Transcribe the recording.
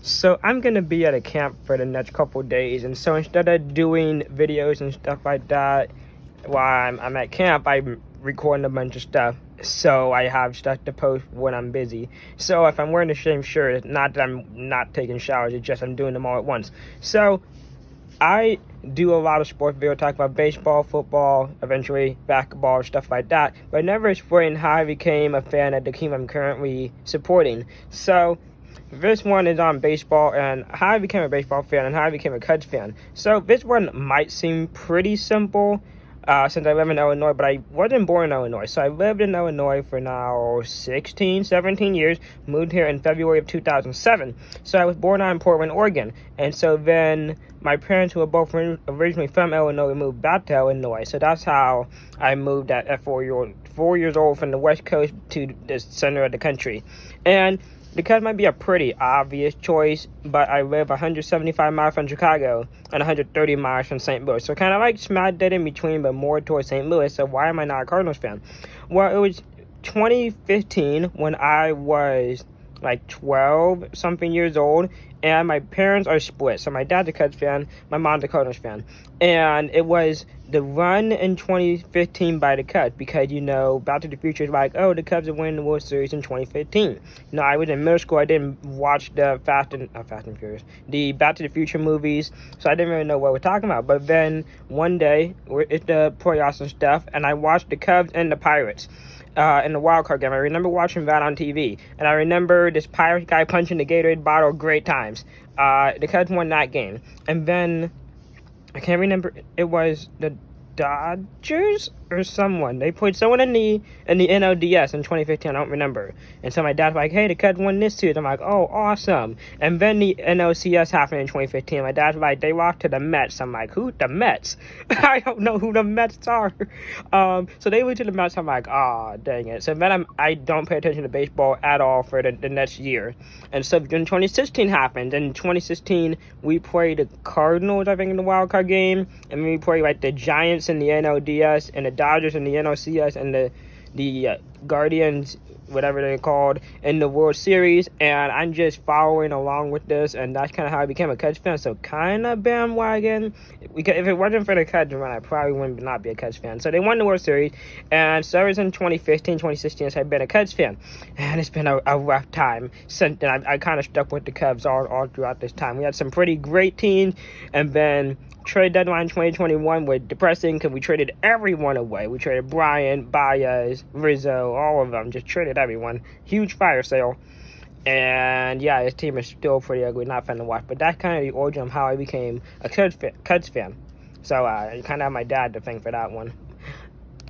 So I'm gonna be at a camp for the next couple days, and so instead of doing videos and stuff like that while I'm at camp, I'm recording a bunch of stuff. So I have stuff to post when I'm busy. So if I'm wearing the same shirt, it's not that I'm not taking showers, it's just I'm doing them all at once. So I do a lot of sports videos, talk about baseball, football, eventually basketball, stuff like that, but I never explained how I became a fan of the team I'm currently supporting. So this one is on baseball and how I became a baseball fan and how I became a Cubs fan. So this one might seem pretty simple since I live in Illinois, but I wasn't born in Illinois. So I lived in Illinois for now 16, 17 years, moved here in February of 2007. So I was born out in Portland, Oregon. And so then my parents, who were both originally from Illinois, moved back to Illinois. So that's how I moved at 4 years old from the West Coast to the center of the country. And the Cubs might be a pretty obvious choice, but I live 175 miles from Chicago and 130 miles from St. Louis. So kind of like smack dead in between, but more towards St. Louis. So why am I not a Cardinals fan? Well, it was 2015 when I was like 12 something years old, and my parents are split. So my dad's a Cubs fan, my mom's a Cardinals fan. And it was the run in 2015 by the Cubs because, Back to the Future is like, oh, the Cubs are winning the World Series in 2015. I was in middle school. I didn't watch the Fast and Furious, the Back to the Future movies, so I didn't really know what we're talking about. But then one day, it's the playoffs and stuff, and I watched the Cubs and the Pirates in the wild card game. I remember watching that on TV, and I remember this Pirates guy punching the Gatorade bottle great times. The Cubs won that game, and then I can't remember. It was the Dodgers or someone. They played someone in the NLDS in 2015. I don't remember. And so my dad's like, "Hey, the Cubs won this too." And I'm like, "Oh, awesome!" And then the NLCS happened in 2015. My dad's like, "They lost to the Mets." I'm like, "Who? The Mets?" I don't know who the Mets are. So they went to the Mets. I'm like, "Ah, dang it!" So then I don't pay attention to baseball at all for the next year. And so then 2016 happened. In 2016, we played the Cardinals, I think, in the wild card game, and we played like the Giants in the NLDS and the Dodgers in the NLCS and the Guardians, whatever they're called, in the World Series. And I'm just following along with this, and that's kind of how I became a Cubs fan. So kind of bandwagon. If it wasn't for the Cubs run, I probably would not be a Cubs fan. So they won the World Series, and so ever since 2015, 2016, I've been a Cubs fan. And it's been a rough time since then. I kind of stuck with the Cubs all throughout this time. We had some pretty great teams, and then trade deadline 2021 was depressing because we traded everyone away. We traded Bryant, Baez, Rizzo, all of them. Just traded everyone. Huge fire sale. And yeah, this team is still pretty ugly, not fun to watch. But that's kind of the origin of how I became a Cubs fan. So I kind of have my dad to thank for that one.